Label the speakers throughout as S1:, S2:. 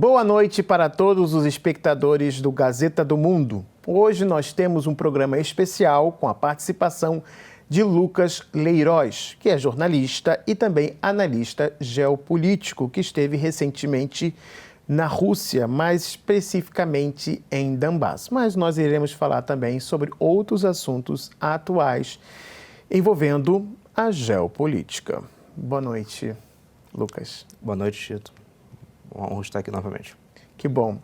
S1: Boa noite para todos os espectadores do Gazeta do Mundo. Hoje nós temos um programa especial com a participação de Lucas Leiroz, que é jornalista e também analista geopolítico, que esteve recentemente na Rússia, mais especificamente em Donbass. Mas nós iremos falar também sobre outros assuntos atuais envolvendo a geopolítica. Boa noite, Lucas.
S2: Boa noite, Tito. Vamos estar aqui novamente.
S1: Que bom.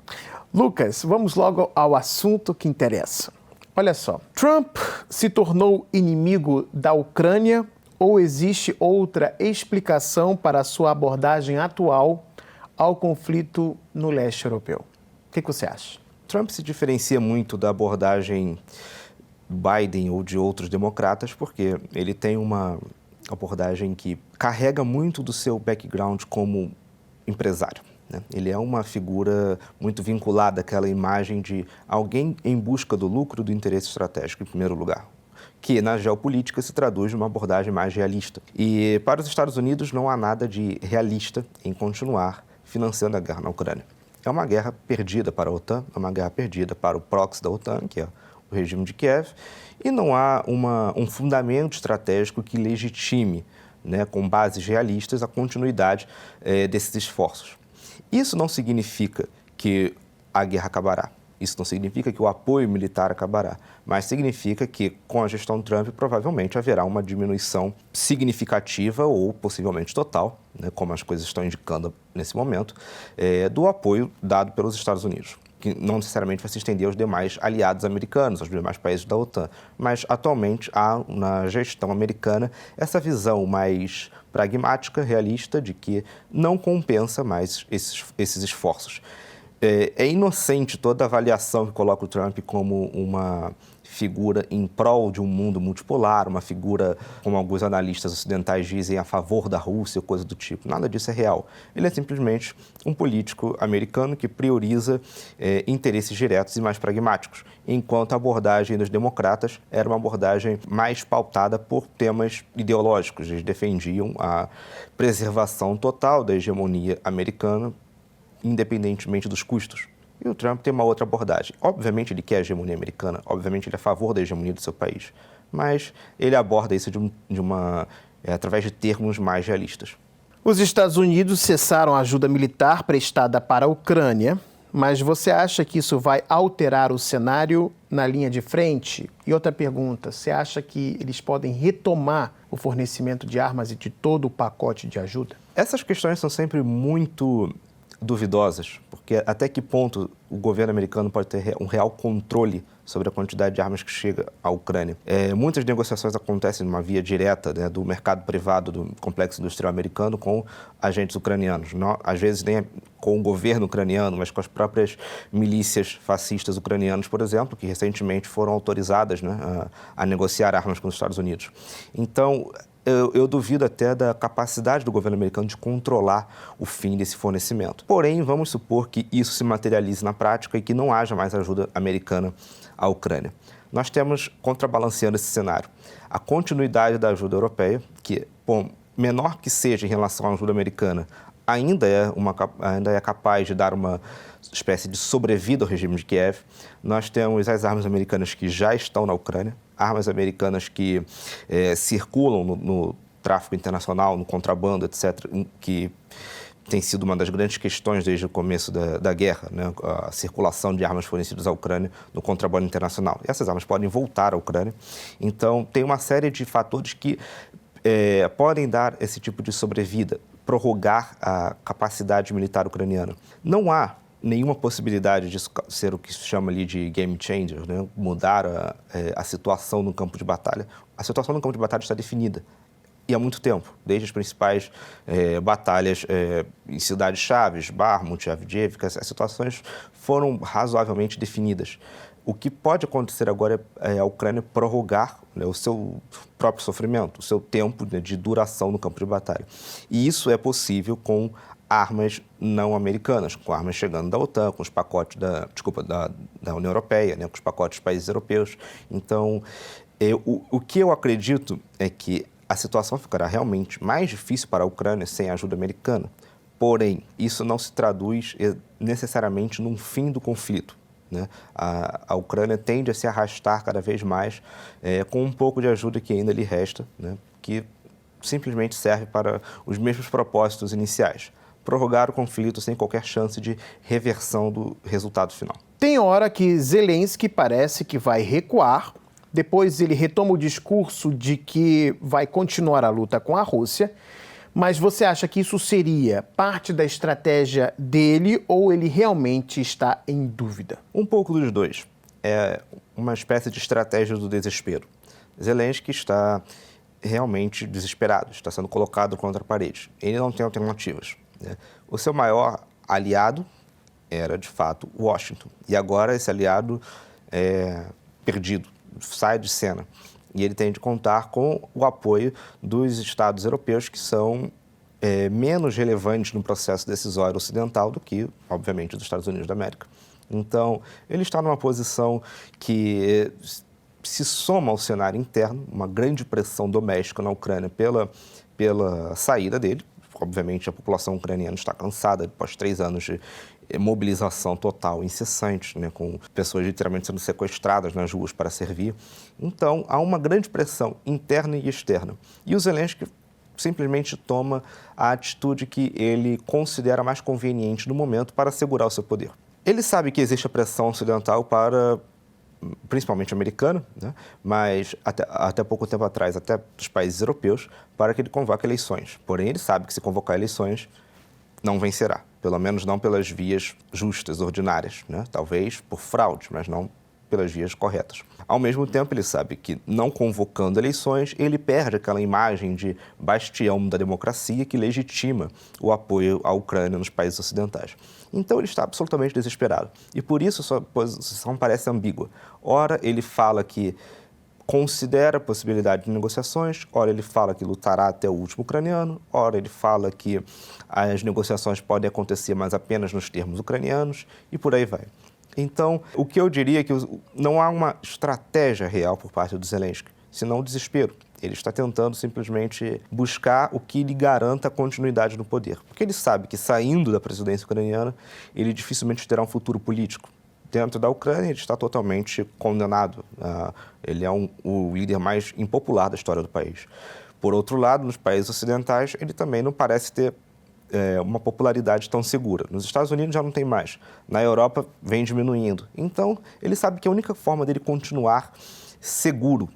S1: Lucas, vamos logo ao assunto que interessa. Olha só, Trump se tornou inimigo da Ucrânia ou existe outra explicação para a sua abordagem atual ao conflito no leste europeu? O que você acha?
S2: Trump se diferencia muito da abordagem Biden ou de outros democratas porque ele tem uma abordagem que carrega muito do seu background como empresário. Ele é uma figura muito vinculada àquela imagem de alguém em busca do lucro do interesse estratégico, em primeiro lugar, que na geopolítica se traduz numa abordagem mais realista. E para os Estados Unidos não há nada de realista em continuar financiando a guerra na Ucrânia. É uma guerra perdida para a OTAN, é uma guerra perdida para o proxy da OTAN, que é o regime de Kiev, e não há um fundamento estratégico que legitime, com bases realistas, a continuidade desses esforços. Isso não significa que a guerra acabará, isso não significa que o apoio militar acabará, mas significa que com a gestão Trump provavelmente haverá uma diminuição significativa ou possivelmente total, como as coisas estão indicando nesse momento, do apoio dado pelos Estados Unidos, que não necessariamente vai se estender aos demais aliados americanos, aos demais países da OTAN, mas atualmente há na gestão americana essa visão mais pragmática, realista, de que não compensa mais esses esforços. É inocente toda a avaliação que coloca o Trump como uma figura em prol de um mundo multipolar, uma figura, como alguns analistas ocidentais dizem, a favor da Rússia, coisa do tipo. Nada disso é real. Ele é simplesmente um político americano que prioriza interesses diretos e mais pragmáticos, enquanto a abordagem dos democratas era uma abordagem mais pautada por temas ideológicos. Eles defendiam a preservação total da hegemonia americana, independentemente dos custos. E o Trump tem uma outra abordagem. Obviamente ele quer a hegemonia americana, obviamente ele é a favor da hegemonia do seu país, mas ele aborda isso através de termos mais realistas.
S1: Os Estados Unidos cessaram a ajuda militar prestada para a Ucrânia, mas você acha que isso vai alterar o cenário na linha de frente? E outra pergunta, você acha que eles podem retomar o fornecimento de armas e de todo o pacote de ajuda?
S2: Essas questões são sempre muito duvidosas, porque até que ponto o governo americano pode ter um real controle sobre a quantidade de armas que chega à Ucrânia. Muitas negociações acontecem numa via direta do mercado privado do complexo industrial americano com agentes ucranianos. Não, às vezes nem com o governo ucraniano, mas com as próprias milícias fascistas ucranianas, por exemplo, que recentemente foram autorizadas a negociar armas com os Estados Unidos. Então, eu duvido até da capacidade do governo americano de controlar o fim desse fornecimento. Porém, vamos supor que isso se materialize na prática e que não haja mais ajuda americana à Ucrânia. Nós temos, contrabalanceando esse cenário, a continuidade da ajuda europeia, que, menor que seja em relação à ajuda americana, ainda é capaz de dar uma espécie de sobrevida ao regime de Kiev. Nós temos as armas americanas que já estão na Ucrânia, armas americanas que circulam no tráfico internacional, no contrabando, etc., que tem sido uma das grandes questões desde o começo da guerra, a circulação de armas fornecidas à Ucrânia no contrabando internacional. E essas armas podem voltar à Ucrânia. Então, tem uma série de fatores que podem dar esse tipo de sobrevida, prorrogar a capacidade militar ucraniana. Não há nenhuma possibilidade disso ser o que se chama ali de game changer, mudar a situação no campo de batalha. A situação no campo de batalha está definida e há muito tempo, desde as principais batalhas em cidades-chave, Bakhmut, Avdiivka, as situações foram razoavelmente definidas. O que pode acontecer agora é a Ucrânia prorrogar o seu próprio sofrimento, o seu tempo de duração no campo de batalha. E isso é possível com armas não americanas, com armas chegando da OTAN, com os pacotes da União Europeia, com os pacotes dos países europeus. Então, o que eu acredito é que a situação ficará realmente mais difícil para a Ucrânia sem a ajuda americana. Porém, isso não se traduz necessariamente num fim do conflito, né? A Ucrânia tende a se arrastar cada vez mais com um pouco de ajuda que ainda lhe resta, né? Que simplesmente serve para os mesmos propósitos iniciais: prorrogar o conflito sem qualquer chance de reversão do resultado final.
S1: Tem hora que Zelensky parece que vai recuar, depois ele retoma o discurso de que vai continuar a luta com a Rússia, mas você acha que isso seria parte da estratégia dele ou ele realmente está em dúvida?
S2: Um pouco dos dois. É uma espécie de estratégia do desespero. Zelensky está realmente desesperado, está sendo colocado contra a parede. Ele não tem alternativas, né? O seu maior aliado era, de fato, Washington. E agora esse aliado é perdido, sai de cena. E ele tem de contar com o apoio dos Estados europeus, que são menos relevantes no processo decisório ocidental do que, obviamente, dos Estados Unidos da América. Então, ele está numa posição que se soma ao cenário interno, uma grande pressão doméstica na Ucrânia pela saída dele. Obviamente, a população ucraniana está cansada após 3 anos de mobilização total, incessante, né, com pessoas literalmente sendo sequestradas nas ruas para servir. Então, há uma grande pressão interna e externa. E o Zelensky simplesmente toma a atitude que ele considera mais conveniente no momento para assegurar o seu poder. Ele sabe que existe a pressão ocidental principalmente americana, né, mas até pouco tempo atrás, até dos países europeus, para que ele convoque eleições. Porém, ele sabe que se convocar eleições, não vencerá, pelo menos não pelas vias justas, ordinárias, né? Talvez por fraude, mas não pelas vias corretas. Ao mesmo tempo, ele sabe que, não convocando eleições, ele perde aquela imagem de bastião da democracia que legitima o apoio à Ucrânia nos países ocidentais. Então, ele está absolutamente desesperado. E por isso, sua posição parece ambígua. Ora, ele fala que considera a possibilidade de negociações, ora ele fala que lutará até o último ucraniano, ora ele fala que as negociações podem acontecer, mas apenas nos termos ucranianos, e por aí vai. Então, o que eu diria é que não há uma estratégia real por parte do Zelensky, senão o desespero. Ele está tentando simplesmente buscar o que lhe garanta a continuidade no poder, porque ele sabe que, saindo da presidência ucraniana, ele dificilmente terá um futuro político. Dentro da Ucrânia, ele está totalmente condenado. Ele é o líder mais impopular da história do país. Por outro lado, nos países ocidentais, ele também não parece ter uma popularidade tão segura. Nos Estados Unidos já não tem mais. Na Europa, vem diminuindo. Então, ele sabe que a única forma dele continuar seguro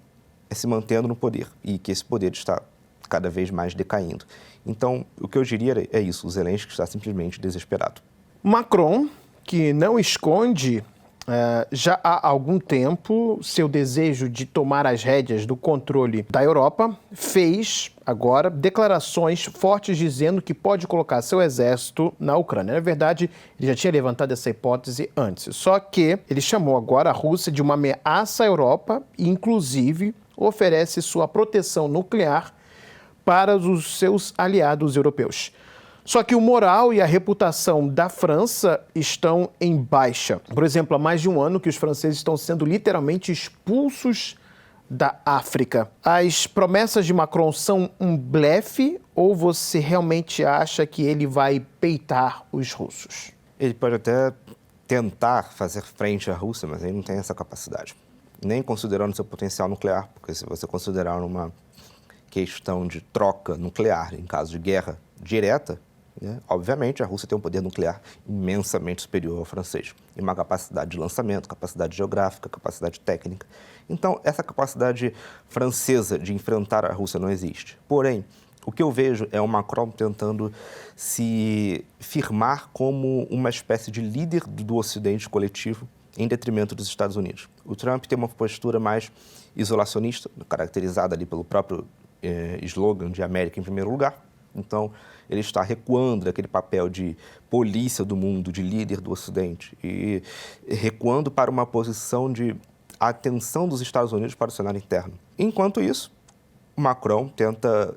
S2: é se mantendo no poder e que esse poder está cada vez mais decaindo. Então, o que eu diria é isso. O Zelensky está simplesmente desesperado.
S1: Macron, que não esconde já há algum tempo seu desejo de tomar as rédeas do controle da Europa, fez agora declarações fortes dizendo que pode colocar seu exército na Ucrânia. Na verdade, ele já tinha levantado essa hipótese antes, só que ele chamou agora a Rússia de uma ameaça à Europa e, inclusive, oferece sua proteção nuclear para os seus aliados europeus. Só que o moral e a reputação da França estão em baixa. Por exemplo, há mais de um ano que os franceses estão sendo literalmente expulsos da África. As promessas de Macron são um blefe ou você realmente acha que ele vai peitar os russos?
S2: Ele pode até tentar fazer frente à Rússia, mas ele não tem essa capacidade. Nem considerando seu potencial nuclear, porque se você considerar uma questão de troca nuclear em caso de guerra direta, obviamente, a Rússia tem um poder nuclear imensamente superior ao francês. E uma capacidade de lançamento, capacidade geográfica, capacidade técnica. Então, essa capacidade francesa de enfrentar a Rússia não existe. Porém, o que eu vejo é o Macron tentando se firmar como uma espécie de líder do Ocidente coletivo em detrimento dos Estados Unidos. O Trump tem uma postura mais isolacionista, caracterizada ali pelo próprio slogan de América em primeiro lugar. Então, ele está recuando daquele papel de polícia do mundo, de líder do Ocidente, e recuando para uma posição de atenção dos Estados Unidos para o cenário interno. Enquanto isso, Macron tenta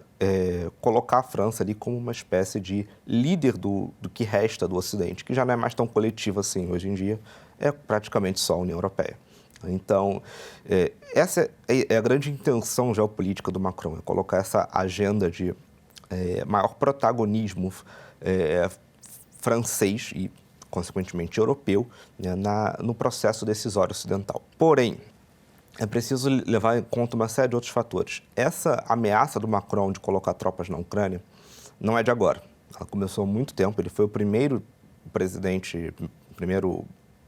S2: colocar a França ali como uma espécie de líder do que resta do Ocidente, que já não é mais tão coletivo assim hoje em dia, é praticamente só a União Europeia. Então, essa é a grande intenção geopolítica do Macron, é colocar essa agenda de maior protagonismo francês e, consequentemente, europeu, né, no processo decisório ocidental. Porém, é preciso levar em conta uma série de outros fatores. Essa ameaça do Macron de colocar tropas na Ucrânia não é de agora. Ela começou há muito tempo, ele foi o primeiro presidente, o primeiro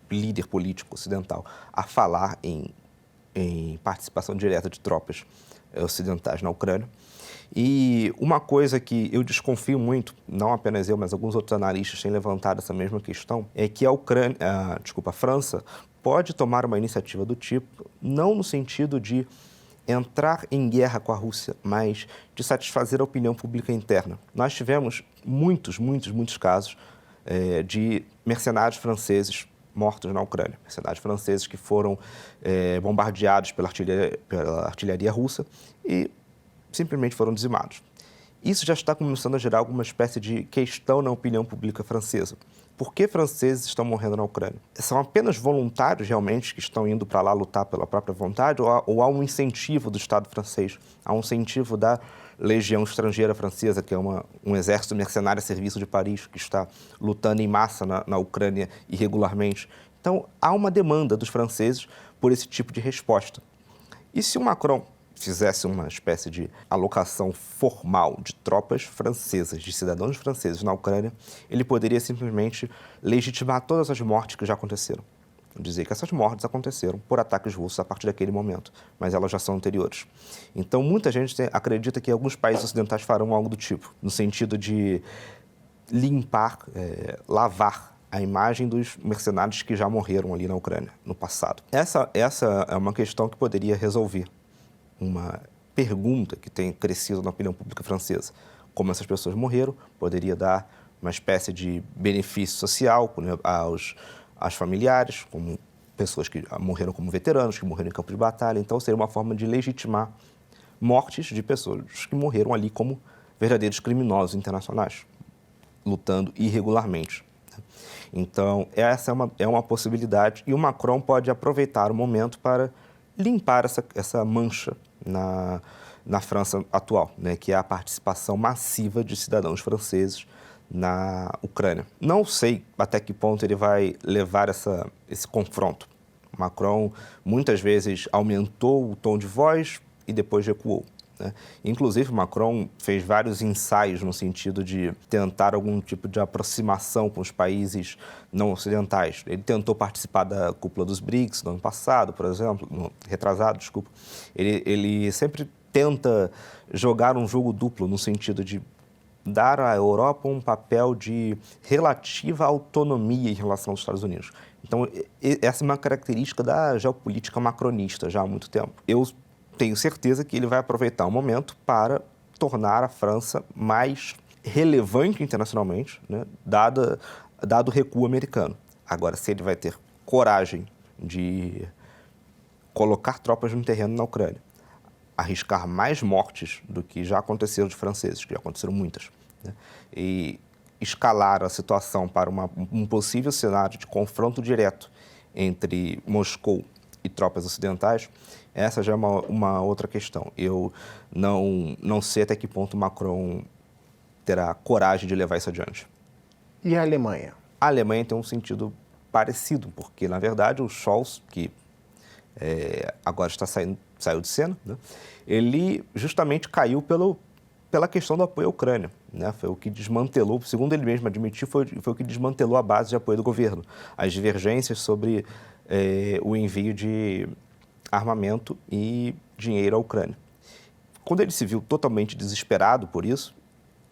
S2: líder político ocidental a falar em participação direta de tropas ocidentais na Ucrânia. E uma coisa que eu desconfio muito, não apenas eu, mas alguns outros analistas têm levantado essa mesma questão, é que a França pode tomar uma iniciativa do tipo, não no sentido de entrar em guerra com a Rússia, mas de satisfazer a opinião pública interna. Nós tivemos muitos casos de mercenários franceses mortos na Ucrânia, mercenários franceses que foram bombardeados pela artilharia russa e simplesmente foram dizimados. Isso já está começando a gerar alguma espécie de questão na opinião pública francesa. Por que franceses estão morrendo na Ucrânia? São apenas voluntários realmente que estão indo para lá lutar pela própria vontade ou há um incentivo do Estado francês? Há um incentivo da Legião Estrangeira Francesa, que é um exército mercenário a serviço de Paris, que está lutando em massa na Ucrânia irregularmente. Então, há uma demanda dos franceses por esse tipo de resposta. E se o Macron fizesse uma espécie de alocação formal de tropas francesas, de cidadãos franceses na Ucrânia, ele poderia simplesmente legitimar todas as mortes que já aconteceram. Dizer que essas mortes aconteceram por ataques russos a partir daquele momento, mas elas já são anteriores. Então, muita gente acredita que alguns países ocidentais farão algo do tipo, no sentido de limpar, lavar a imagem dos mercenários que já morreram ali na Ucrânia, no passado. Essa é uma questão que poderia resolver uma pergunta que tem crescido na opinião pública francesa. Como essas pessoas morreram, poderia dar uma espécie de benefício social aos familiares, como pessoas que morreram como veteranos, que morreram em campo de batalha. Então, seria uma forma de legitimar mortes de pessoas que morreram ali como verdadeiros criminosos internacionais, lutando irregularmente. Então, essa é uma possibilidade e o Macron pode aproveitar o momento para limpar essa mancha na França atual, né, que é a participação massiva de cidadãos franceses na Ucrânia. Não sei até que ponto ele vai levar esse confronto. Macron muitas vezes aumentou o tom de voz e depois recuou, né? Inclusive, Macron fez vários ensaios no sentido de tentar algum tipo de aproximação com os países não ocidentais. Ele tentou participar da cúpula dos BRICS no ano passado, por exemplo, retrasado, desculpa. Ele sempre tenta jogar um jogo duplo no sentido de dar à Europa um papel de relativa autonomia em relação aos Estados Unidos. Então, essa é uma característica da geopolítica macronista já há muito tempo. Eu tenho certeza que ele vai aproveitar o momento para tornar a França mais relevante internacionalmente, né, dado o recuo americano. Agora, se ele vai ter coragem de colocar tropas no terreno na Ucrânia, arriscar mais mortes do que já aconteceram de franceses, que já aconteceram muitas, né, e escalar a situação para um possível cenário de confronto direto entre Moscou e tropas ocidentais, essa já é uma outra questão. Eu não sei até que ponto Macron terá coragem de levar isso adiante.
S1: E a Alemanha?
S2: A Alemanha tem um sentido parecido, porque, na verdade, o Scholz, que agora saiu de cena, né, ele justamente caiu pela questão do apoio à Ucrânia, né? Foi o que desmantelou, segundo ele mesmo admitiu, foi o que desmantelou a base de apoio do governo. As divergências sobre o envio de armamento e dinheiro à Ucrânia. Quando ele se viu totalmente desesperado por isso,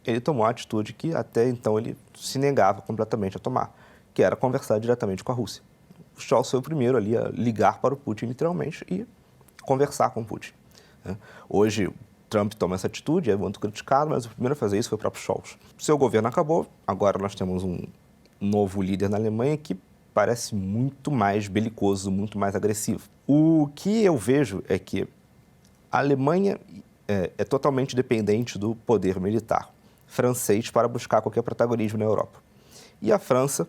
S2: ele tomou a atitude que até então ele se negava completamente a tomar, que era conversar diretamente com a Rússia. O Scholz foi o primeiro ali a ligar para o Putin, literalmente, e conversar com o Putin, né? Hoje, Trump toma essa atitude, é muito criticado, mas o primeiro a fazer isso foi o próprio Scholz. Seu governo acabou, agora nós temos um novo líder na Alemanha que parece muito mais belicoso, muito mais agressivo. O que eu vejo é que a Alemanha é totalmente dependente do poder militar francês para buscar qualquer protagonismo na Europa. E a França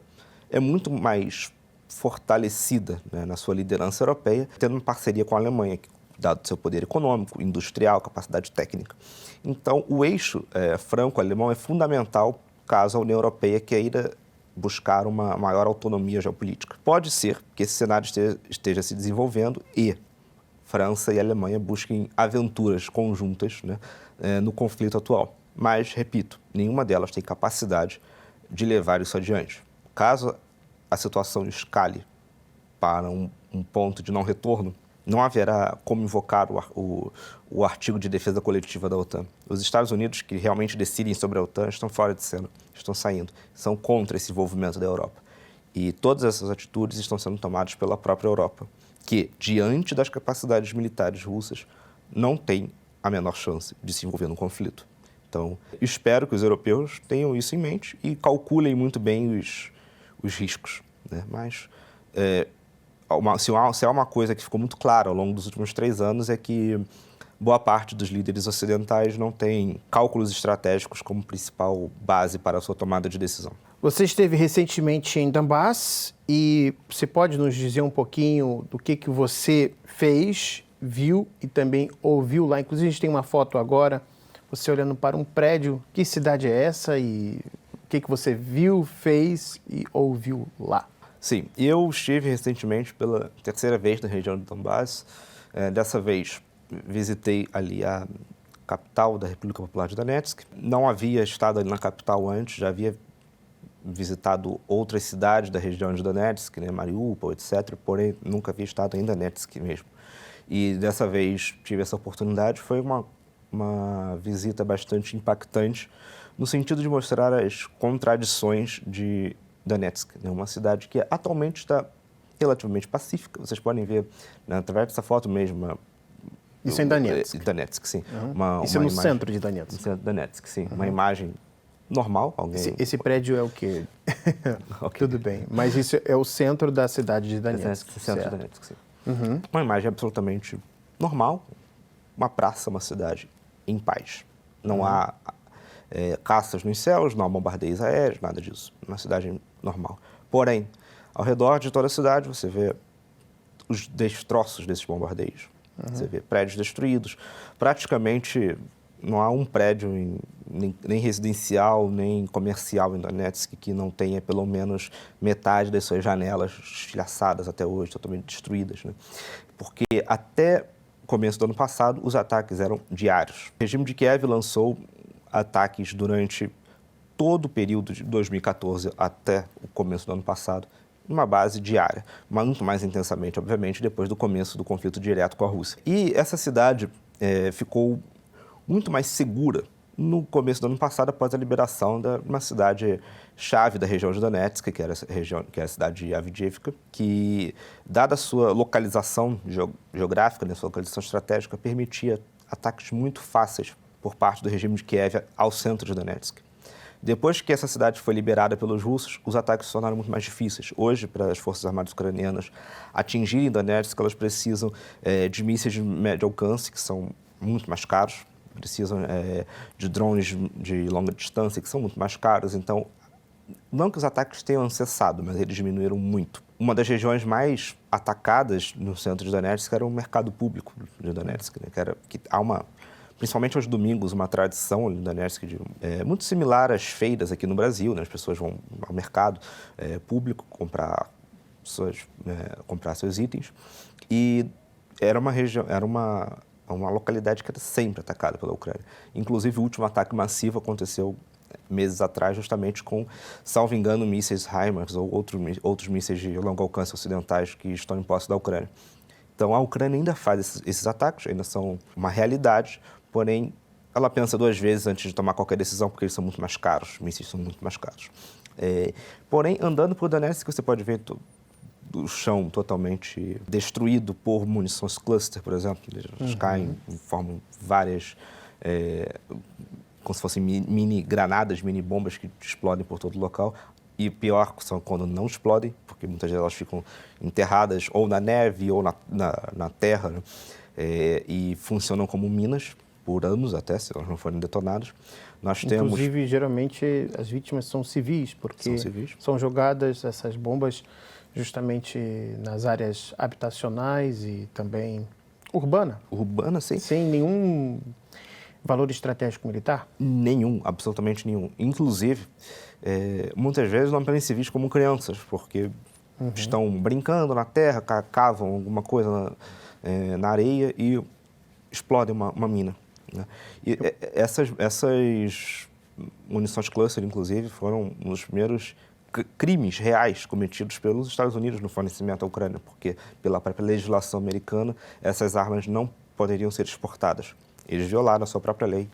S2: é muito mais fortalecida, né, na sua liderança europeia, tendo uma parceria com a Alemanha, dado seu poder econômico, industrial, capacidade técnica. Então, o eixo franco-alemão é fundamental caso a União Europeia queira buscar uma maior autonomia geopolítica. Pode ser que esse cenário esteja se desenvolvendo e França e Alemanha busquem aventuras conjuntas, né, no conflito atual. Mas, repito, nenhuma delas tem capacidade de levar isso adiante. Caso a situação escale para um ponto de não retorno, não haverá como invocar o artigo de defesa coletiva da OTAN. Os Estados Unidos, que realmente decidem sobre a OTAN, estão fora de cena, estão saindo, são contra esse envolvimento da Europa. E todas essas atitudes estão sendo tomadas pela própria Europa, que, diante das capacidades militares russas, não tem a menor chance de se envolver no conflito. Então, espero que os europeus tenham isso em mente e calculem muito bem os riscos, né? Mas se há uma coisa que ficou muito clara ao longo dos últimos 3 anos é que boa parte dos líderes ocidentais não tem cálculos estratégicos como principal base para a sua tomada de decisão.
S1: Você esteve recentemente em Donbass e você pode nos dizer um pouquinho do que você fez, viu e também ouviu lá? Inclusive, a gente tem uma foto agora, você olhando para um prédio. Que cidade é essa e o que você viu, fez e ouviu lá?
S2: Sim, eu estive recentemente pela 3ª vez na região de Donbass. Dessa vez, visitei ali a capital da República Popular de Donetsk. Não havia estado ali na capital antes, já havia visitado outras cidades da região de Donetsk, né, Mariupol, etc., porém nunca havia estado em Donetsk mesmo. E dessa vez tive essa oportunidade, foi uma visita bastante impactante, no sentido de mostrar as contradições de Donetsk, né, uma cidade que atualmente está relativamente pacífica. Vocês podem ver, né, através dessa foto mesmo.
S1: Isso é em Donetsk?
S2: Donetsk, sim.
S1: Uhum. Isso é no centro de Donetsk?
S2: No centro de Donetsk, sim. Uhum. Uma imagem normal.
S1: Esse prédio é o quê? Okay. Tudo bem, mas isso é o centro da cidade de Donetsk.
S2: Centro de Donetsk, sim. Uhum. Uma imagem absolutamente normal, uma praça, uma cidade em paz. Não há caças nos céus, não há bombardeios aéreos, nada disso. Uma cidade normal. Porém, ao redor de toda a cidade, você vê os destroços desses bombardeios. Você vê prédios destruídos. Praticamente não há um prédio nem residencial, nem comercial em Donetsk que não tenha pelo menos metade das suas janelas estilhaçadas até hoje, totalmente destruídas, né? Porque até o começo do ano passado, os ataques eram diários. O regime de Kiev lançou ataques durante todo o período de 2014 até o começo do ano passado, numa base diária, muito mais intensamente, obviamente, depois do começo do conflito direto com a Rússia. E essa cidade ficou muito mais segura no começo do ano passado, após a liberação de uma cidade-chave da região de Donetsk, que era a cidade de Avdiivka, que, dada a sua localização geográfica, né, sua localização estratégica, permitia ataques muito fáceis por parte do regime de Kiev ao centro de Donetsk. Depois que essa cidade foi liberada pelos russos, os ataques se tornaram muito mais difíceis. Hoje, para as Forças Armadas ucranianas atingirem Donetsk, elas precisam de mísseis de médio alcance, que são muito mais caros, precisam de drones de longa distância, que são muito mais caros. Então, não que os ataques tenham cessado, mas eles diminuíram muito. Uma das regiões mais atacadas no centro de Donetsk era o mercado público de Donetsk, né, que há principalmente aos domingos, uma tradição em Donetsk muito similar às feiras aqui no Brasil, né? As pessoas vão ao mercado público comprar seus itens. E era uma localidade que era sempre atacada pela Ucrânia. Inclusive, o último ataque massivo aconteceu meses atrás, justamente com, salvo engano, mísseis HIMARS ou outros mísseis de longo alcance ocidentais que estão em posse da Ucrânia. Então, a Ucrânia ainda faz esses ataques, ainda são uma realidade, porém, ela pensa 2 vezes antes de tomar qualquer decisão, porque eles são muito mais caros, os mísseis são muito mais caros. Porém, andando por Donetsk, você pode ver o chão totalmente destruído por munições cluster, por exemplo. Eles caem e formam várias, como se fossem mini granadas, mini bombas que explodem por todo o local. E pior são quando não explodem, porque muitas delas ficam enterradas ou na neve ou na terra, né? E funcionam como minas por anos até, se elas não forem detonadas.
S1: Inclusive, geralmente, as vítimas são civis, porque são jogadas essas bombas justamente nas áreas habitacionais e também urbana.
S2: Urbana, sim.
S1: Sem nenhum Valor estratégico militar?
S2: Nenhum, absolutamente nenhum. Inclusive, muitas vezes não podem ser vistos como crianças, porque estão brincando na terra, cavam alguma coisa na areia e explodem uma mina, né? E essas munições cluster, inclusive, foram um dos primeiros crimes reais cometidos pelos Estados Unidos no fornecimento à Ucrânia, porque, pela própria legislação americana, essas armas não poderiam ser exportadas. Eles violaram a sua própria lei,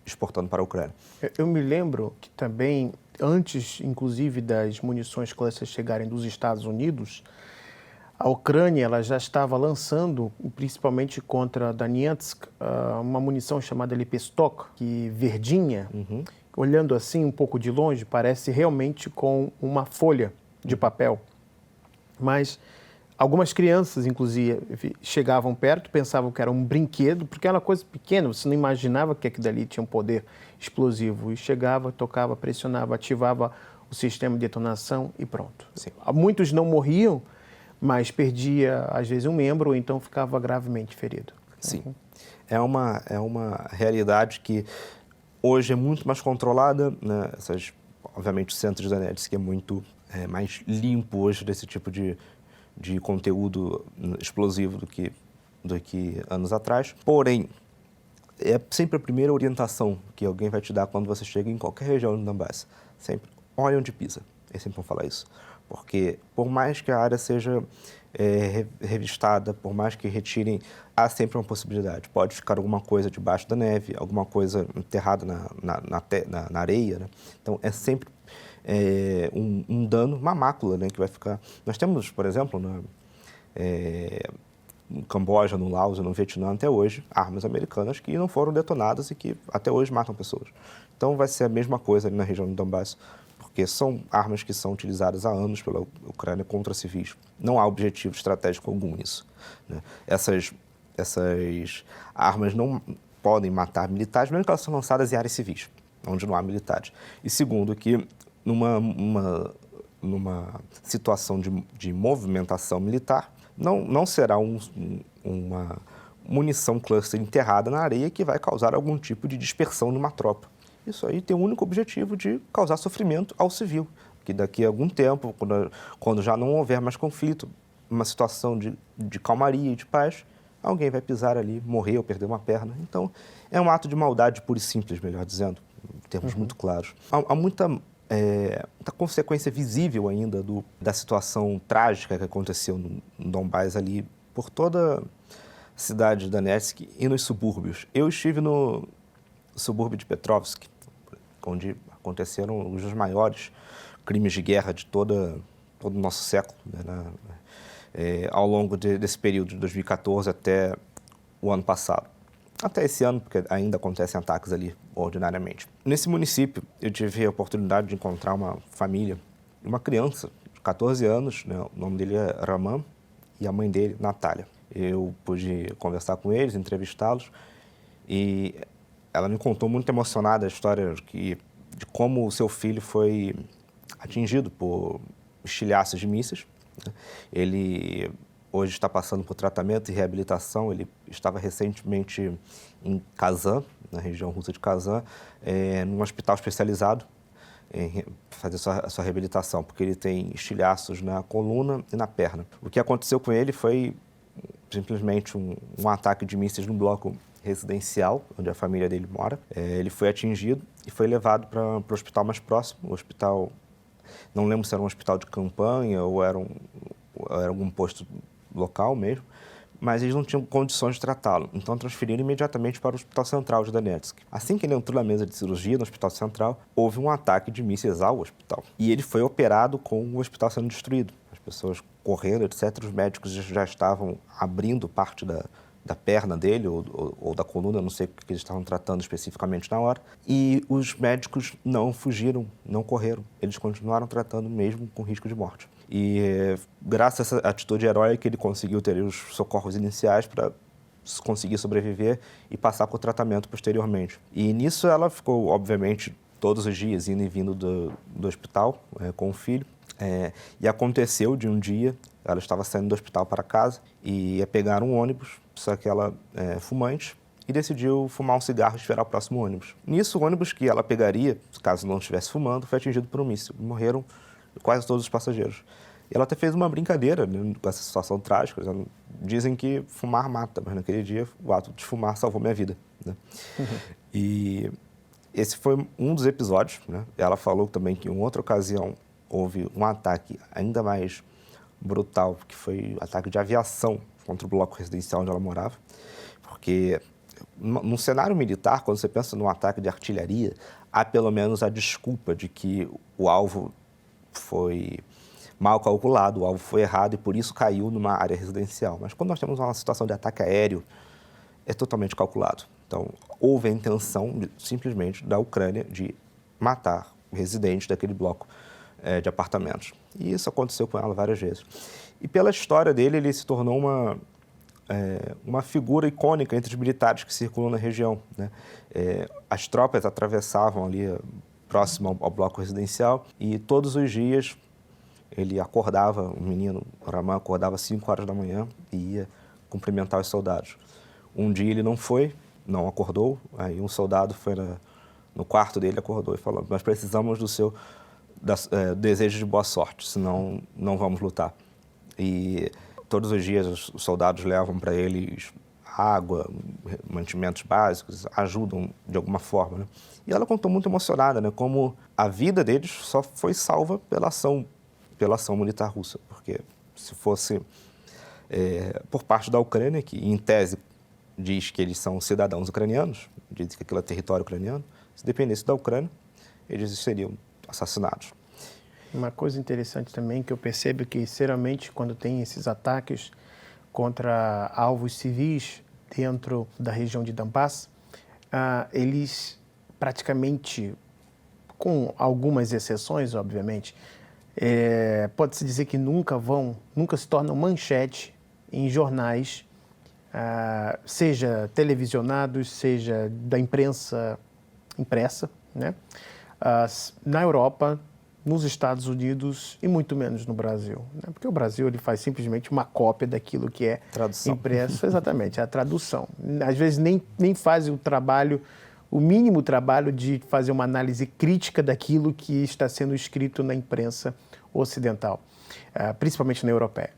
S2: exportando para a Ucrânia.
S1: Eu me lembro que também, antes, inclusive, das munições cluster chegarem dos Estados Unidos, a Ucrânia ela já estava lançando, principalmente contra Donetsk, uma munição chamada Lepestok, que verdinha, olhando assim um pouco de longe, parece realmente com uma folha de papel. Mas algumas crianças, inclusive, chegavam perto, pensavam que era um brinquedo, porque era uma coisa pequena, você não imaginava que aquilo dali tinha um poder explosivo. E chegava, tocava, pressionava, ativava o sistema de detonação e pronto.
S2: Sim.
S1: Muitos não morriam, mas perdia, às vezes, um membro ou então ficava gravemente ferido.
S2: Sim. É uma realidade que hoje é muito mais controlada, né? Obviamente, o centro de Donetsk é muito mais limpo hoje desse tipo de conteúdo explosivo do que anos atrás. Porém, é sempre a primeira orientação que alguém vai te dar quando você chega em qualquer região do Donbass. Sempre, olha onde pisa. Eles sempre vão falar isso. Porque, por mais que a área seja revistada, por mais que retirem, há sempre uma possibilidade. Pode ficar alguma coisa debaixo da neve, alguma coisa enterrada na areia, né? Então, é sempre um dano, uma mácula, né, que vai ficar. Nós temos, por exemplo, no Camboja, no Laos e no Vietnã, até hoje, armas americanas que não foram detonadas e que até hoje matam pessoas. Então, vai ser a mesma coisa ali na região do Donbass, porque são armas que são utilizadas há anos pela Ucrânia contra civis. Não há objetivo estratégico algum nisso, né? Essas armas não podem matar militares, mesmo que elas são lançadas em áreas civis, onde não há militares. E segundo, que numa situação de movimentação militar, não será uma munição cluster enterrada na areia que vai causar algum tipo de dispersão numa tropa. Isso aí tem o único objetivo de causar sofrimento ao civil, que daqui a algum tempo, quando já não houver mais conflito, uma situação de calmaria e de paz, alguém vai pisar ali, morrer ou perder uma perna. Então, é um ato de maldade pura e simples, melhor dizendo, em termos muito claros. Há muita consequência visível ainda da situação trágica que aconteceu no Donbass ali, por toda a cidade de Donetsk e nos subúrbios. Eu estive no subúrbio de Petrovsk, onde aconteceram os maiores crimes de guerra de todo o nosso século, né, ao longo desse período de 2014 até o ano passado. Até esse ano, porque ainda acontecem ataques ali ordinariamente. Nesse município, eu tive a oportunidade de encontrar uma família, uma criança de 14 anos, né, o nome dele é Raman, e a mãe dele, Natália. Eu pude conversar com eles, entrevistá-los, e ela me contou muito emocionada a história de como o seu filho foi atingido por estilhaços de mísseis, né? Ele hoje está passando por tratamento e reabilitação. Ele estava recentemente em Kazan, na região russa de Kazan, num hospital especializado em fazer a sua reabilitação, porque ele tem estilhaços na coluna e na perna. O que aconteceu com ele foi simplesmente um ataque de mísseis num bloco residencial, onde a família dele mora. Ele foi atingido e foi levado para o hospital mais próximo. O hospital, não lembro se era um hospital de campanha ou era algum posto local mesmo, mas eles não tinham condições de tratá-lo. Então, transferiram imediatamente para o Hospital Central de Donetsk. Assim que ele entrou na mesa de cirurgia no Hospital Central, houve um ataque de mísseis ao hospital. E ele foi operado com o hospital sendo destruído. As pessoas correndo, etc. Os médicos já estavam abrindo parte da perna dele ou da coluna, não sei o que eles estavam tratando especificamente na hora. E os médicos não fugiram, não correram. Eles continuaram tratando mesmo com risco de morte. E graças a essa atitude heróica, ele conseguiu ter os socorros iniciais para conseguir sobreviver e passar por tratamento posteriormente. E nisso ela ficou, obviamente, todos os dias indo e vindo do hospital com o filho. E aconteceu de um dia, ela estava saindo do hospital para casa e ia pegar um ônibus, só que ela, fumante, e decidiu fumar um cigarro e esperar o próximo ônibus. Nisso, o ônibus que ela pegaria, caso não estivesse fumando, foi atingido por um míssil. Morreram quase todos os passageiros. E ela até fez uma brincadeira, né, com essa situação trágica. Dizem que fumar mata, mas naquele dia o ato de fumar salvou minha vida, né? E esse foi um dos episódios, né? Ela falou também que em outra ocasião houve um ataque ainda mais brutal, que foi ataque de aviação contra o bloco residencial onde ela morava, porque num cenário militar, quando você pensa num ataque de artilharia, há pelo menos a desculpa de que o alvo foi mal calculado, o alvo foi errado e por isso caiu numa área residencial. Mas quando nós temos uma situação de ataque aéreo, é totalmente calculado. Então, houve a intenção, simplesmente, da Ucrânia de matar o residente daquele bloco de apartamentos. E isso aconteceu com ela várias vezes. E pela história dele, ele se tornou uma figura icônica entre os militares que circulam na região, né? As tropas atravessavam ali próximo ao bloco residencial e todos os dias ele acordava, o menino, o Raman, acordava às 5 horas da manhã e ia cumprimentar os soldados. Um dia ele não acordou, aí um soldado foi no quarto dele, acordou e falou: nós precisamos do seu desejo de boa sorte, senão não vamos lutar. E todos os dias os soldados levam para eles água, mantimentos básicos, ajudam de alguma forma, né? E ela contou muito emocionada, né, como a vida deles só foi salva pela ação militar russa, porque se fosse por parte da Ucrânia, que em tese diz que eles são cidadãos ucranianos, diz que aquilo é território ucraniano, se dependesse da Ucrânia, eles seriam assassinados.
S1: Uma coisa interessante também que eu percebo é que, geralmente, quando tem esses ataques contra alvos civis dentro da região de Donbass, eles praticamente, com algumas exceções, obviamente, pode-se dizer que nunca se tornam manchete em jornais, seja televisionados, seja da imprensa impressa, né? Na Europa, nos Estados Unidos e muito menos no Brasil, né? Porque o Brasil ele faz simplesmente uma cópia daquilo que é
S2: tradução.
S1: Impresso, exatamente, a tradução. Às vezes nem faz o mínimo trabalho de fazer uma análise crítica daquilo que está sendo escrito na imprensa ocidental, principalmente na europeia.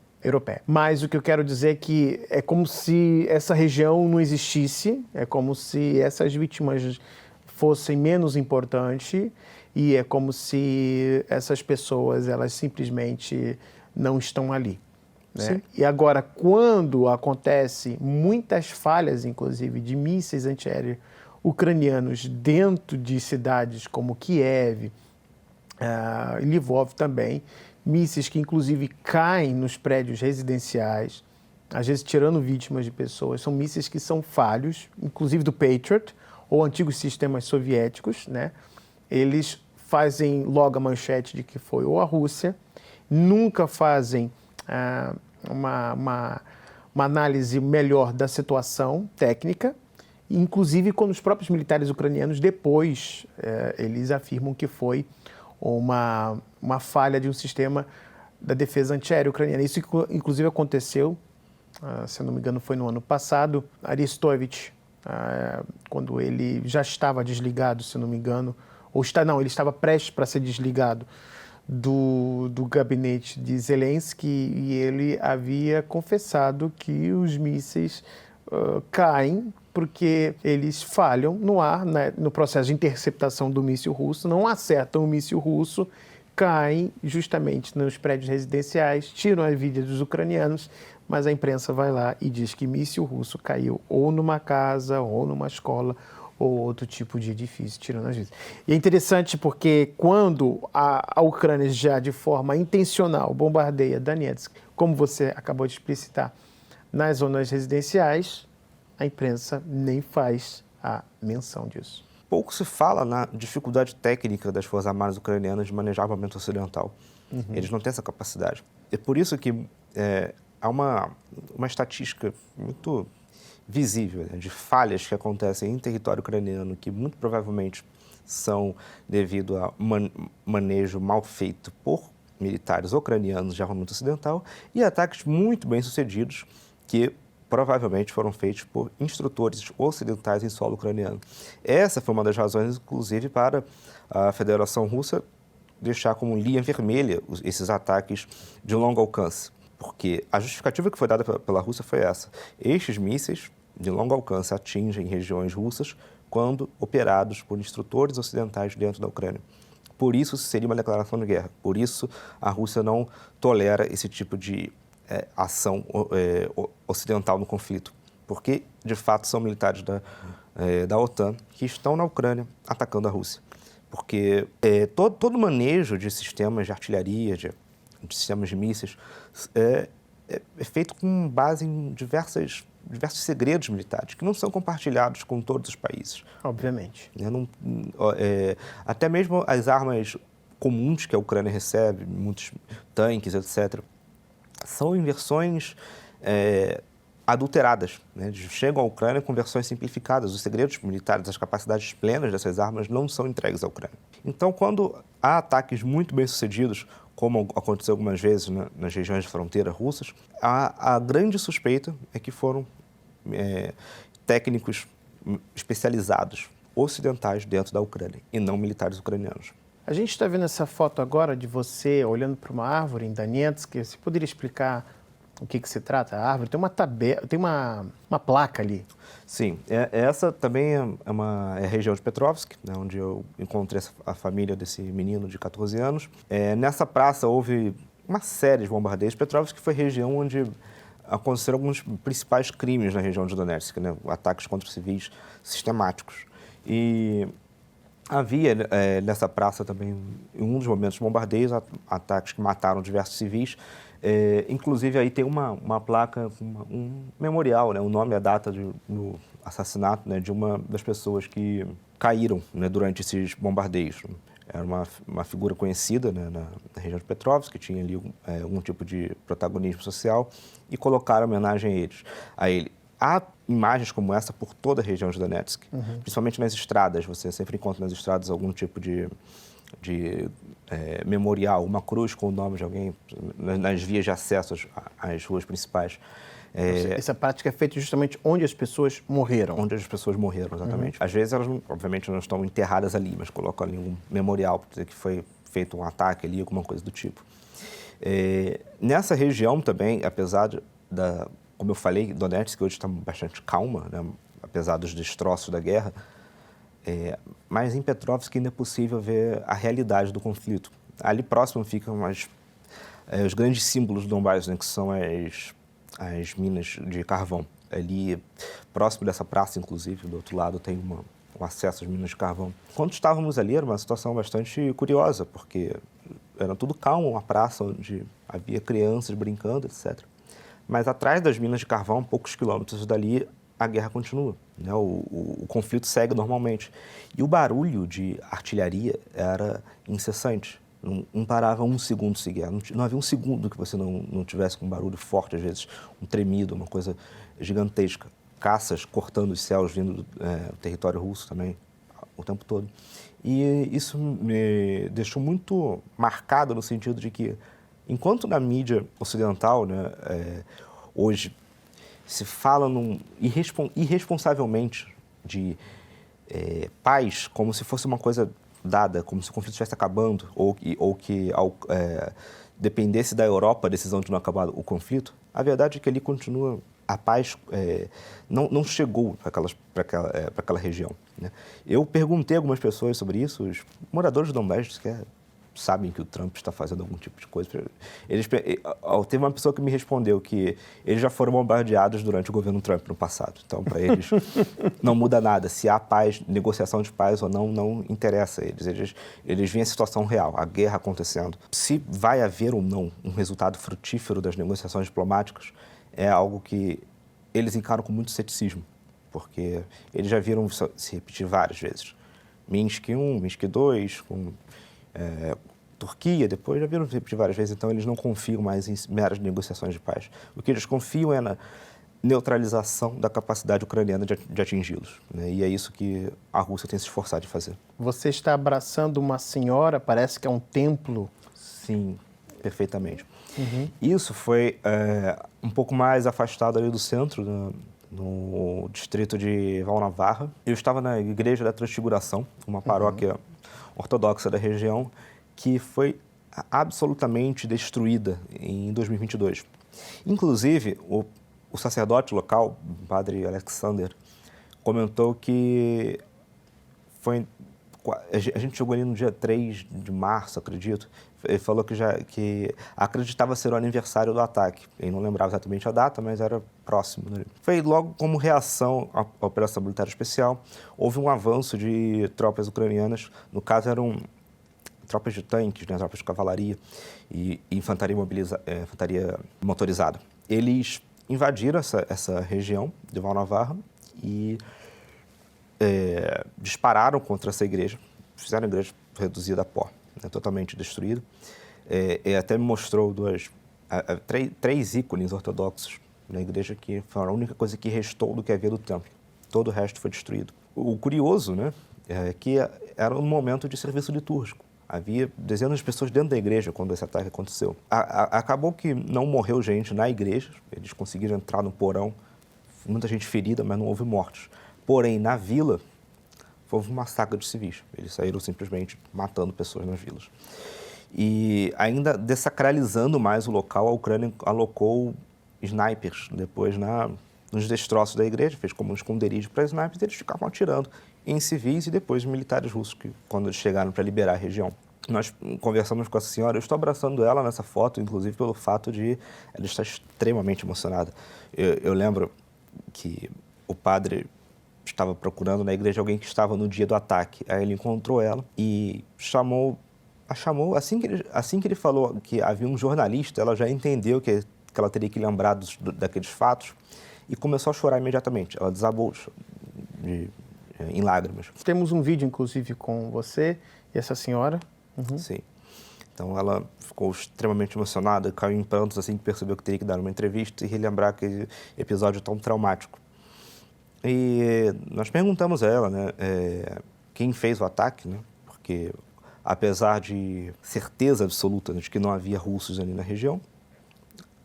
S1: Mas o que eu quero dizer é que é como se essa região não existisse, é como se essas vítimas fossem menos importantes e é como se essas pessoas elas simplesmente não estão ali, né? E agora, quando acontece muitas falhas, inclusive, de mísseis antiaéreos ucranianos dentro de cidades como Kiev, Lvov também, mísseis que inclusive caem nos prédios residenciais, às vezes tirando vítimas de pessoas, são mísseis que são falhos, inclusive do Patriot, ou antigos sistemas soviéticos, né? Eles fazem logo a manchete de que foi ou a Rússia, nunca fazem uma análise melhor da situação técnica, inclusive quando os próprios militares ucranianos depois eles afirmam que foi uma falha de um sistema da defesa antiaérea ucraniana. Isso inclusive aconteceu, se eu não me engano foi no ano passado, Arestovich, quando ele já estava desligado, se eu não me engano, ele estava prestes para ser desligado do gabinete de Zelensky e ele havia confessado que os mísseis caem porque eles falham no ar, né, no processo de interceptação do míssil russo, não acertam o míssil russo, caem justamente nos prédios residenciais, tiram a vida dos ucranianos, mas a imprensa vai lá e diz que míssil russo caiu ou numa casa, ou numa escola, ou outro tipo de edifício, tirando as vidas. E é interessante porque quando a Ucrânia já de forma intencional bombardeia Donetsk, como você acabou de explicitar, nas zonas residenciais, a imprensa nem faz a menção disso.
S2: Pouco se fala na dificuldade técnica das Forças Armadas ucranianas de manejar o armamento ocidental. Eles não têm essa capacidade. É por isso que há uma estatística muito visível, né, de falhas que acontecem em território ucraniano, que muito provavelmente são devido a manejo mal feito por militares ucranianos de armamento ocidental e ataques muito bem sucedidos que provavelmente foram feitos por instrutores ocidentais em solo ucraniano. Essa foi uma das razões, inclusive, para a Federação Russa deixar como linha vermelha esses ataques de longo alcance, porque a justificativa que foi dada pela Rússia foi essa: estes mísseis de longo alcance atingem regiões russas quando operados por instrutores ocidentais dentro da Ucrânia. Por isso seria uma declaração de guerra, por isso a Rússia não tolera esse tipo de ação ocidental no conflito, porque de fato são militares da OTAN que estão na Ucrânia atacando a Rússia. Porque todo manejo de sistemas de artilharia, de sistemas de mísseis, é feito com base em diversos segredos militares, que não são compartilhados com todos os países.
S1: Obviamente.
S2: Até mesmo as armas comuns que a Ucrânia recebe, muitos tanques, etc., são em versões adulteradas, né? Chegam à Ucrânia com versões simplificadas. Os segredos militares, as capacidades plenas dessas armas não são entregues à Ucrânia. Então, quando há ataques muito bem-sucedidos, como aconteceu algumas vezes nas regiões de fronteira russas, a grande suspeita é que foram técnicos especializados ocidentais dentro da Ucrânia e não militares ucranianos.
S1: A gente está vendo essa foto agora de você olhando para uma árvore em Donetsk. Você poderia explicar o que se trata? A árvore tem uma tabela, tem uma placa ali.
S2: Sim, essa também é a região de Petrovsk, né, onde eu encontrei a família desse menino de 14 anos. Nessa praça houve uma série de bombardeios. Petrovsk foi a região onde aconteceram alguns principais crimes na região de Donetsk, né, ataques contra civis sistemáticos. E havia nessa praça também, em um dos momentos de bombardeios, ataques que mataram diversos civis. Inclusive, aí tem uma placa, um memorial, né, o nome e a data do assassinato, né, de uma das pessoas que caíram, né, durante esses bombardeios. Era uma figura conhecida, né, na região de Petrovsk, que tinha ali algum tipo de protagonismo social, e colocaram homenagem a ele. Há imagens como essa por toda a região de Donetsk, principalmente nas estradas. Você sempre encontra nas estradas algum tipo de memorial, uma cruz com o nome de alguém nas vias de acesso às ruas principais.
S1: Essa prática é feita justamente onde as pessoas morreram.
S2: Onde as pessoas morreram, exatamente. Às vezes elas, obviamente, não estão enterradas ali, mas colocam ali um memorial para dizer que foi feito um ataque ali, alguma coisa do tipo. Nessa região também, apesar como eu falei, Donetsk hoje está bastante calma, né, apesar dos destroços da guerra, mas em Petrovsk ainda é possível ver a realidade do conflito. Ali próximo ficam os grandes símbolos do Donbass, né, que são as minas de carvão. Ali, próximo dessa praça, inclusive, do outro lado, tem um acesso às minas de carvão. Quando estávamos ali, era uma situação bastante curiosa, porque era tudo calmo, uma praça onde havia crianças brincando, etc. Mas atrás das minas de carvão, poucos quilômetros dali, a guerra continua, né? O conflito segue normalmente. E o barulho de artilharia era incessante. Não parava um segundo sequer. Não havia um segundo que você não tivesse com um barulho forte, às vezes um tremido, uma coisa gigantesca. Caças cortando os céus vindo do território russo também, o tempo todo. E isso me deixou muito marcado no sentido de que, enquanto na mídia ocidental, né, hoje se fala irresponsavelmente de paz como se fosse uma coisa dada, como se o conflito estivesse acabando, ou que dependesse da Europa a decisão de não acabar o conflito, a verdade é que ali continua, a paz não chegou para aquela região, né? Eu perguntei a algumas pessoas sobre isso, os moradores do Donbass sabem que o Trump está fazendo algum tipo de coisa. Teve uma pessoa que me respondeu que eles já foram bombardeados durante o governo Trump no passado. Então, para eles, não muda nada. Se há paz, negociação de paz ou não interessa a eles. Eles veem a situação real, a guerra acontecendo. Se vai haver ou não um resultado frutífero das negociações diplomáticas, é algo que eles encaram com muito ceticismo, porque eles já viram se repetir várias vezes. Minsk I, Minsk II, com Turquia, depois já viram repetir várias vezes, então eles não confiam mais em meras negociações de paz. O que eles confiam é na neutralização da capacidade ucraniana de atingi-los, né? E é isso que a Rússia tem se esforçado de fazer.
S1: Você está abraçando uma senhora, parece que é um templo.
S2: Sim, perfeitamente. Isso foi um pouco mais afastado ali do centro, no distrito de Valnavarra. Eu estava na Igreja da Transfiguração, uma paróquia ortodoxa da região, que foi absolutamente destruída em 2022. Inclusive, o sacerdote local, o padre Alexander, comentou que a gente chegou ali no dia 3 de março, acredito. Ele falou que acreditava ser o aniversário do ataque. Ele não lembrava exatamente a data, mas era próximo, né? Foi logo como reação à Operação Militar Especial. Houve um avanço de tropas ucranianas. No caso, eram tropas de tanques, né, tropas de cavalaria e infantaria motorizada. Eles invadiram essa região de Valnavarra e dispararam contra essa igreja, fizeram a igreja reduzida a pó, né, totalmente destruída. E até me mostrou três ícones ortodoxos na igreja que foram a única coisa que restou do que havia do templo. Todo o resto foi destruído. O curioso, né, é que era um momento de serviço litúrgico. Havia dezenas de pessoas dentro da igreja quando esse ataque aconteceu. Acabou que não morreu gente na igreja, eles conseguiram entrar no porão, muita gente ferida, mas não houve mortes. Porém, na vila, houve um massacre de civis. Eles saíram simplesmente matando pessoas nas vilas. E ainda dessacralizando mais o local, a Ucrânia alocou snipers depois nos destroços da igreja, fez como um esconderijo para snipers, e eles ficavam atirando em civis e depois militares russos, quando eles chegaram para liberar a região. Nós conversamos com essa senhora, eu estou abraçando ela nessa foto, inclusive pelo fato de ela estar extremamente emocionada. Eu lembro que o padre estava procurando na igreja alguém que estava no dia do ataque. Aí ele encontrou ela e a chamou. Assim que ele falou que havia um jornalista, ela já entendeu que ela teria que lembrar daqueles fatos e começou a chorar imediatamente. Ela desabou em lágrimas.
S1: Temos um vídeo, inclusive, com você e essa senhora.
S2: Sim. Então, ela ficou extremamente emocionada, caiu em prantos assim que percebeu que teria que dar uma entrevista e relembrar aquele episódio tão traumático. E nós perguntamos a ela, né, quem fez o ataque, né, porque apesar de certeza absoluta de que não havia russos ali na região,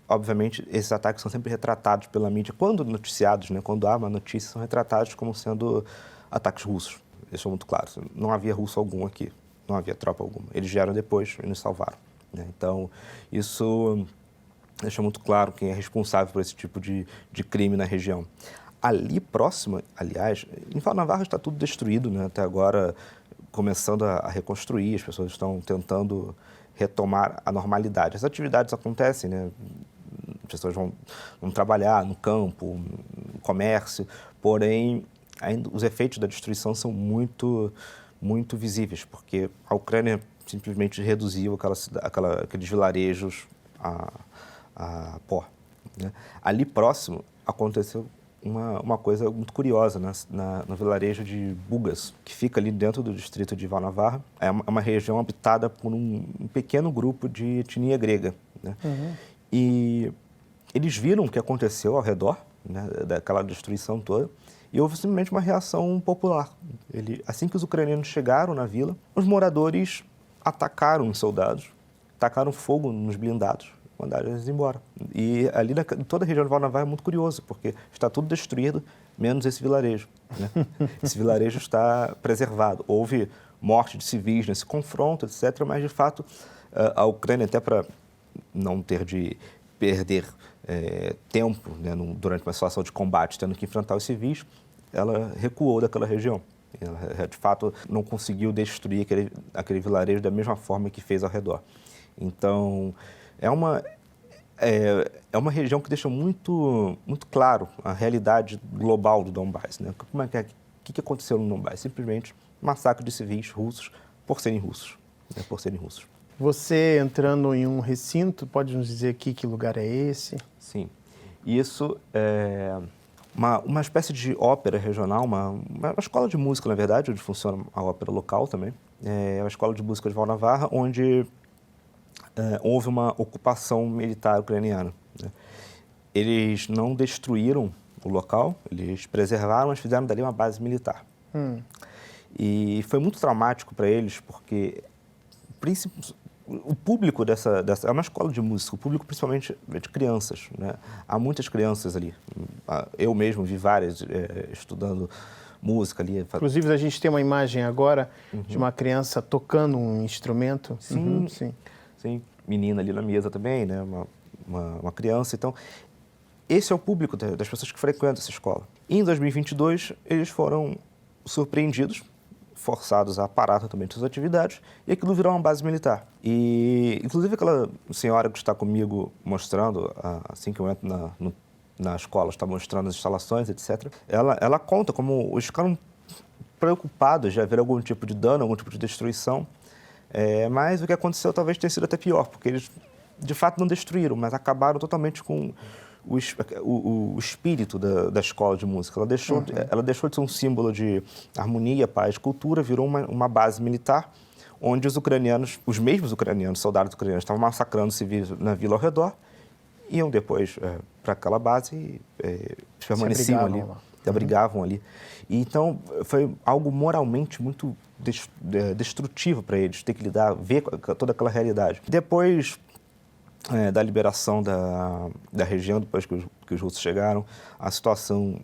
S2: obviamente esses ataques são sempre retratados pela mídia, quando noticiados, né, quando há uma notícia, são retratados como sendo ataques russos. Isso é muito claro. Não havia russo algum aqui, não havia tropa alguma. Eles vieram depois e nos salvaram, né? Então, isso deixa muito claro quem é responsável por esse tipo de crime na região. Ali próximo, aliás, em Valnavarra está tudo destruído, né? Até agora, começando a reconstruir, as pessoas estão tentando retomar a normalidade. As atividades acontecem, né? As pessoas vão trabalhar no campo, no comércio, porém, ainda os efeitos da destruição são muito, muito visíveis, porque a Ucrânia simplesmente reduziu aqueles vilarejos a pó, né? Ali próximo aconteceu uma coisa muito curiosa, né? No vilarejo de Bugas, que fica ali dentro do distrito de Valnavarra. É uma região habitada por um pequeno grupo de etnia grega, né? E eles viram o que aconteceu ao redor, né, daquela destruição toda, e houve simplesmente uma reação popular. Assim que os ucranianos chegaram na vila, os moradores atacaram os soldados, tacaram fogo nos blindados, mandaram eles embora. E ali toda a região de Valnavarra é muito curioso, porque está tudo destruído, menos esse vilarejo, né? Esse vilarejo está preservado. Houve morte de civis nesse confronto, etc., mas, de fato, a Ucrânia, até para não ter de perder tempo, né, durante uma situação de combate, tendo que enfrentar os civis, ela recuou daquela região. Ela, de fato, não conseguiu destruir aquele vilarejo da mesma forma que fez ao redor. Então, é uma região que deixa muito, muito claro a realidade global do Donbass, né? O que aconteceu no Donbass? Simplesmente massacre de civis russos por serem russos, né? Por serem russos.
S1: Você entrando em um recinto, pode nos dizer aqui que lugar é esse?
S2: Sim. Isso é uma espécie de ópera regional, uma escola de música, na verdade, onde funciona a ópera local também. É uma escola de música de Valnavarra, onde houve uma ocupação militar ucraniana, né? Eles não destruíram o local, eles preservaram, mas fizeram dali uma base militar. o público é uma escola de música, o público principalmente é de crianças, né? Há muitas crianças ali. Eu mesmo vi várias estudando música ali.
S1: Inclusive, a gente tem uma imagem agora de uma criança tocando um instrumento.
S2: Sim, sim. Menina ali na mesa também, né? Uma criança. Então, esse é o público das pessoas que frequentam essa escola. E em 2022, eles foram surpreendidos, forçados a parar totalmente suas atividades, e aquilo virou uma base militar. E, inclusive, aquela senhora que está comigo mostrando, assim que eu entro na escola, está mostrando as instalações, etc., ela conta como eles ficaram preocupados de haver algum tipo de dano, algum tipo de destruição, mas o que aconteceu talvez tenha sido até pior, porque eles, de fato, não destruíram, mas acabaram totalmente com o espírito da escola de música. Ela deixou de ser um símbolo de harmonia, paz, cultura, virou uma base militar, onde os mesmos ucranianos, soldados ucranianos, estavam massacrando civis na vila ao redor, iam depois para aquela base e permaneciam ali, se abrigavam ali. E, então, foi algo moralmente muito destrutivo para eles, ter que ver toda aquela realidade. Depois da liberação da região, depois que os russos chegaram, a situação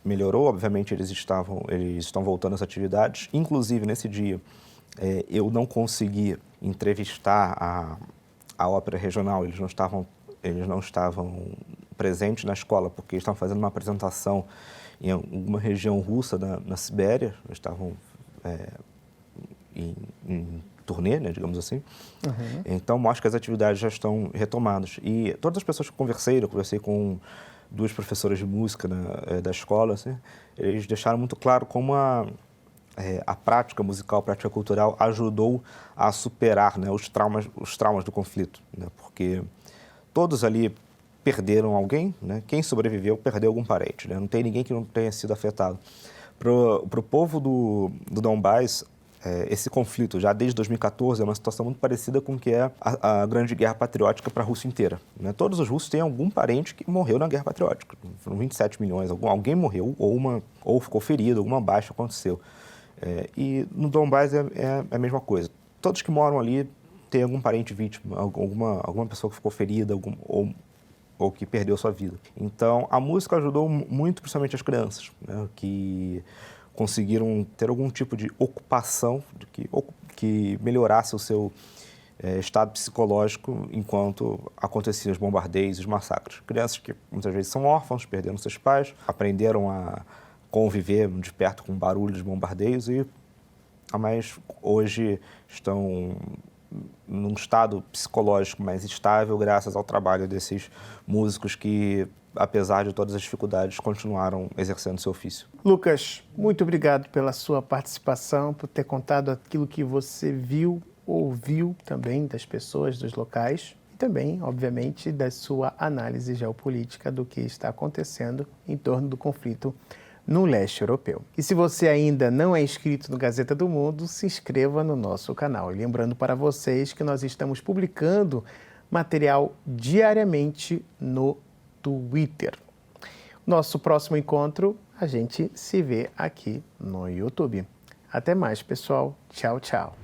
S2: melhorou. Obviamente, eles estão voltando às atividades. Inclusive, nesse dia, eu não consegui entrevistar a ópera regional. Eles não estavam presentes na escola, porque estavam fazendo uma apresentação em alguma região russa na Sibéria. Eles estavam em turnê, né, digamos assim. Então, mostra que as atividades já estão retomadas. E todas as pessoas que eu conversei com 2 professoras de música da escola, assim, eles deixaram muito claro como a prática musical, a prática cultural ajudou a superar, né, os traumas do conflito, né, porque todos ali perderam alguém, né, quem sobreviveu perdeu algum parente, né, não tem ninguém que não tenha sido afetado. Para o povo do Donbás, esse conflito, já desde 2014, é uma situação muito parecida com o que é a Grande Guerra Patriótica para a Rússia inteira, né? Todos os russos têm algum parente que morreu na Guerra Patriótica. Foram 27 milhões, alguém morreu ou ficou ferido, alguma baixa aconteceu. E no Donbás é a mesma coisa. Todos que moram ali têm algum parente vítima, alguma pessoa que ficou ferida ou que perdeu sua vida. Então, a música ajudou muito, principalmente as crianças, né, que conseguiram ter algum tipo de ocupação que melhorasse o seu estado psicológico enquanto aconteciam os bombardeios e os massacres. Crianças que muitas vezes são órfãos, perderam seus pais, aprenderam a conviver de perto com o barulho dos bombardeios mas hoje estão num estado psicológico mais estável graças ao trabalho desses músicos que, apesar de todas as dificuldades, continuaram exercendo seu ofício.
S1: Lucas, muito obrigado pela sua participação, por ter contado aquilo que você viu, ouviu também das pessoas, dos locais e também, obviamente, da sua análise geopolítica do que está acontecendo em torno do conflito no leste europeu. E se você ainda não é inscrito no Gazeta do Mundo, se inscreva no nosso canal. E lembrando para vocês que nós estamos publicando material diariamente no Twitter. Nosso próximo encontro, a gente se vê aqui no YouTube. Até mais, pessoal. Tchau, tchau.